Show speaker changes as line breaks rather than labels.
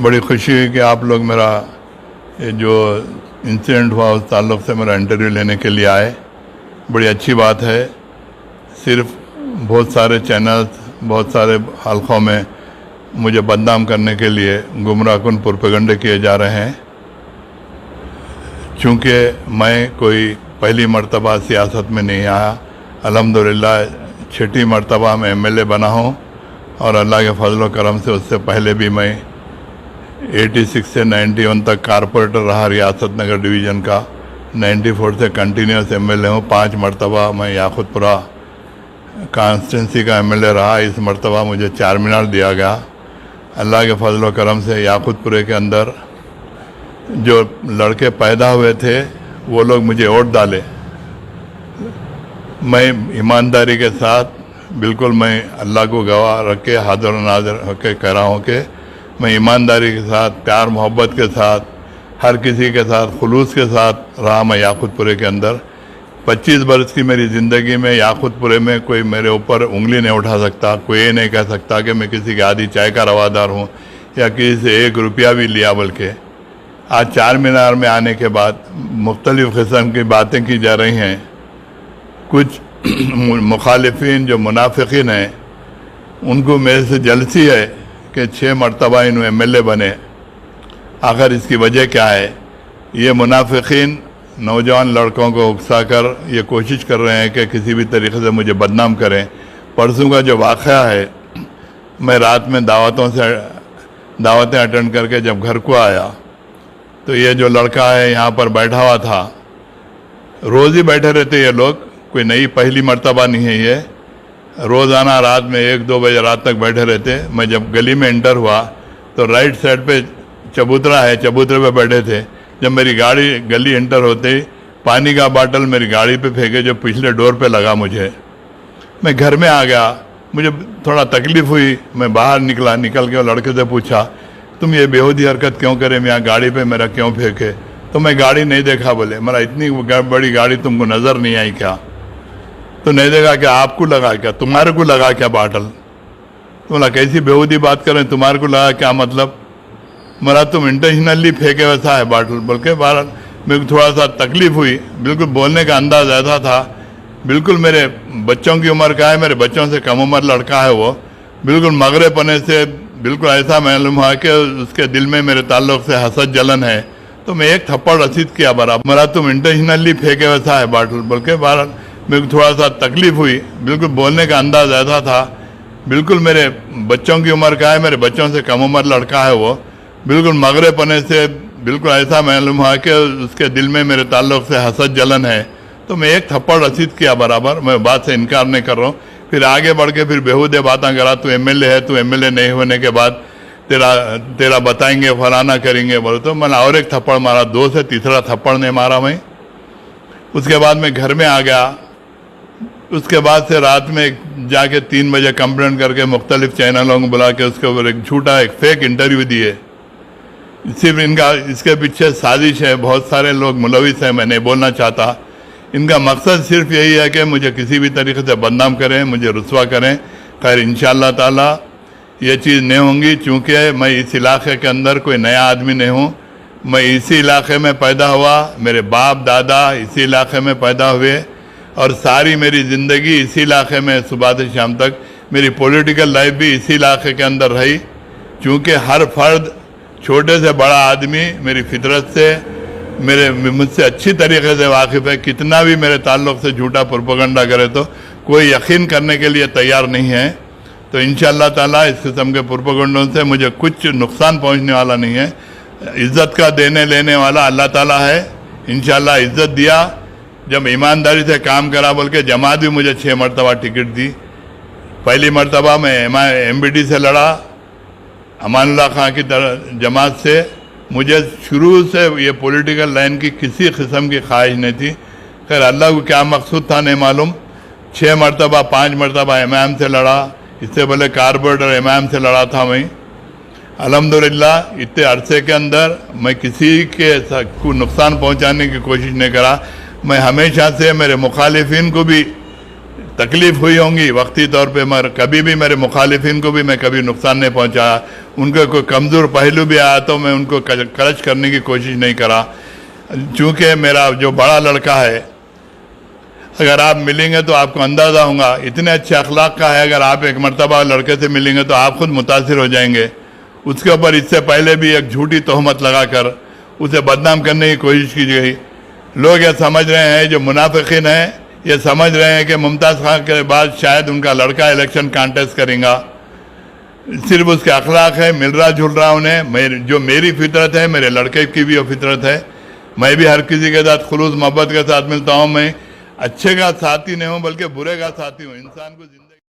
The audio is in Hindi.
बड़ी खुशी हुई कि आप लोग मेरा ये जो इंसिडेंट हुआ उस ताल्लुक़ से मेरा इंटरव्यू लेने के लिए आए। बड़ी अच्छी बात है। सिर्फ बहुत सारे चैनल्स, बहुत सारे हलकों में मुझे बदनाम करने के लिए गुमराहकुन प्रोपेगेंडे किए जा रहे हैं। चूँकि मैं कोई पहली मर्तबा सियासत में नहीं आया, अल्हम्दुलिल्लाह छठी मर्तबा मैं एमएलए बना हूँ और अल्लाह के फजल व करम से उससे पहले भी मैं 86 से 91 तक कारपोरेटर रहा रियासत नगर डिवीज़न का। 94 से कंटिन्यूस एमएलए हूँ। 5 मरतबा मैं याकुतपुरा कॉन्स्टिट्यूंसी का एमएलए रहा। इस मरतबा मुझे 4 मीनार दिया गया। अल्लाह के फजल व करम से याकुतपुरे के अंदर जो लड़के पैदा हुए थे वो लोग मुझे वोट डाले। मैं ईमानदारी के साथ बिल्कुल मैं अल्लाह को गवाह रख के हाज़िर नाज़िर होकर कह रहा हूँ कि मैं ईमानदारी के साथ, प्यार मोहब्बत के साथ, हर किसी के साथ खुलूस के साथ रहा। मैं याकुतपुरे के अंदर 25 बरस की मेरी ज़िंदगी में याकुतपुरे में कोई मेरे ऊपर उंगली नहीं उठा सकता। कोई ये नहीं कह सकता कि मैं किसी की आधी चाय का रवादार हूँ या किसी से 1 रुपया भी लिया। बल्कि आज 4 मीनार में आने के बाद मुख्तलिफ़ किस्म की बातें की जा रही हैं। कुछ मुखालिफिन जो मुनाफिकीन हैं उनको मेरे से जलसी है कि 6 मरतबा इन एमएलए बने। आखिर इसकी वजह क्या है? ये मुनाफिकीन नौजवान लड़कों को उकसा कर ये कोशिश कर रहे हैं कि किसी भी तरीके से मुझे बदनाम करें। परसों का जो वाक़या है, मैं रात में दावतें अटेंड करके जब घर को आया तो ये जो लड़का है यहाँ पर बैठा हुआ था। रोज़ ही बैठे रहते ये लोग, कोई नई पहली मर्तबा नहीं है ये। रोज़ाना रात में 1-2 बजे रात तक बैठे रहते। मैं जब गली में एंटर हुआ तो राइट साइड पे चबूतरा है, चबूतरे पे बैठे थे। जब मेरी गाड़ी गली एंटर होते ही पानी का बाटल मेरी गाड़ी पे फेंके जो पिछले डोर पे लगा मुझे। मैं घर में आ गया, मुझे थोड़ा तकलीफ़ हुई। मैं बाहर निकला, निकल के लड़के से पूछा तुम ये बेहूदी हरकत क्यों करे, मैं यहाँ गाड़ी पे मेरा क्यों फेंके? तो मैं गाड़ी नहीं देखा। बोले मेरा इतनी बड़ी गाड़ी तुमको नज़र नहीं आई क्या? तो नहीं देखा क्या? आपको लगा क्या? तुम्हारे को लगा क्या बाटल? तो बोला कैसी बेहूदी बात करें, तुम्हारे को लगा क्या मतलब? मेरा तुम इंटेंशनली फेंके वैसा है बाटल। बल्कि बाहर मेरे को थोड़ा सा तकलीफ़ हुई। बिल्कुल बोलने का अंदाज ऐसा था बिल्कुल मेरे बच्चों की उम्र का है, मेरे बच्चों से कम उम्र लड़का है वो। बिल्कुल मगरे पने से बिल्कुल ऐसा मालूम हुआ कि उसके दिल में मेरे ताल्लुक़ से हसद जलन है। तो मैं एक थप्पड़ रसीद किया बराबर। मेरा तुम इंटेंशनली फेंके वैसा है बाटल। बल्कि बाहर मेरे को थोड़ा सा तकलीफ़ हुई। बिल्कुल बोलने का अंदाज ऐसा था बिल्कुल मेरे बच्चों की उम्र का है, मेरे बच्चों से कम उम्र लड़का है वो। बिल्कुल मगरे पने से बिल्कुल ऐसा मालूम हुआ कि उसके दिल में मेरे ताल्लुक़ से हसद जलन है। तो मैं एक थप्पड़ रसीद किया बराबर। मैं बात से इनकार नहीं कर रहा हूँ। फिर आगे बढ़ के फिर बेहूदे बातें करा, तू एमएलए है, तू एमएलए नहीं होने के बाद तेरा बताएंगे, फलाना करेंगे बोले। तो मैंने और एक थप्पड़ मारा। 2 से तीसरा थप्पड़ नहीं मारा मैं। उसके बाद मैं घर में आ गया। उसके बाद से रात में जाके 3 बजे कंप्लेंट करके मुख्तलिफ चैनलों को बुला के उसके ऊपर एक झूठा एक फेक इंटरव्यू दिए। सिर्फ इनका इसके पीछे साजिश है। बहुत सारे लोग मुलविस हैं, मैं नहीं बोलना चाहता। इनका मकसद सिर्फ यही है कि मुझे किसी भी तरीके से बदनाम करें, मुझे रुस्वा करें। खैर इंशाअल्लाह ताला ये चीज़ नहीं होंगी। चूँकि मैं इस इलाके के अंदर कोई नया आदमी नहीं हूँ। मैं इसी इलाके में पैदा हुआ, मेरे बाप दादा इसी इलाके में पैदा हुए और सारी मेरी ज़िंदगी इसी इलाके में सुबह से शाम तक मेरी पॉलिटिकल लाइफ भी इसी इलाके के अंदर रही। चूँकि हर फर्द, छोटे से बड़ा आदमी मेरी फितरत से मुझसे अच्छी तरीके से वाकिफ़ है। कितना भी मेरे ताल्लुक़ से झूठा प्रोपेगेंडा करे तो कोई यकीन करने के लिए तैयार नहीं है। तो इंशाअल्लाह ताला इस किस्म के प्रोपेगेंडों से मुझे कुछ नुकसान पहुंचने वाला नहीं है। इज़्ज़त का देने लेने वाला अल्लाह ताला है। इंशाअल्लाह इज़्ज़त दिया। जब ईमानदारी से काम करा बोल के जमात भी मुझे 6 मरतबा टिकट दी। पहली मरतबा मैं MBD से लड़ा, अमानुल्लाह खां की जमात से। मुझे शुरू से ये पॉलिटिकल लाइन की किसी किस्म की ख्वाहिश नहीं थी। खैर अल्लाह को क्या मकसूद था नहीं मालूम। 6 मरतबा 5 मरतबा MIM से लड़ा। इससे पहले कारपोरेटर MIM से लड़ा था मैं। अल्हम्दुलिल्लाह इतने अरसे के अंदर मैं किसी के को नुकसान पहुंचाने की कोशिश नहीं करा। मैं हमेशा से मेरे मुखालिफिन को भी तकलीफ़ हुई होंगी वक्ती तौर पे, मगर कभी भी मेरे मुखालिफिन को भी मैं कभी नुकसान नहीं पहुंचाया। उनका कोई कमज़ोर पहलू भी आया तो मैं उनको क्रच करने की कोशिश नहीं करा। चूँकि मेरा जो बड़ा लड़का है, अगर आप मिलेंगे तो आपको अंदाज़ा होगा इतने अच्छे अखलाक का है। अगर आप एक मरतबा लड़के से मिलेंगे तो आप खुद मुतासिर हो जाएंगे। उसके ऊपर इससे पहले भी एक झूठी तोहमत लगाकर उसे बदनाम करने की कोशिश की गई। लोग ये समझ रहे हैं, जो मुनाफिकीन हैं ये समझ रहे हैं कि मुमताज़ खान के बाद शायद उनका लड़का इलेक्शन कॉन्टेस्ट करेगा। सिर्फ उसके अखलाक है, मिल रहा जुल रहा उन्हें। जो मेरी फितरत है, मेरे लड़के की भी वो फितरत है। मैं भी हर किसी के साथ खुलूस मोहब्बत के साथ मिलता हूँ। मैं अच्छे का साथी नहीं हूँ बल्कि बुरे का साथी हूँ। इंसान को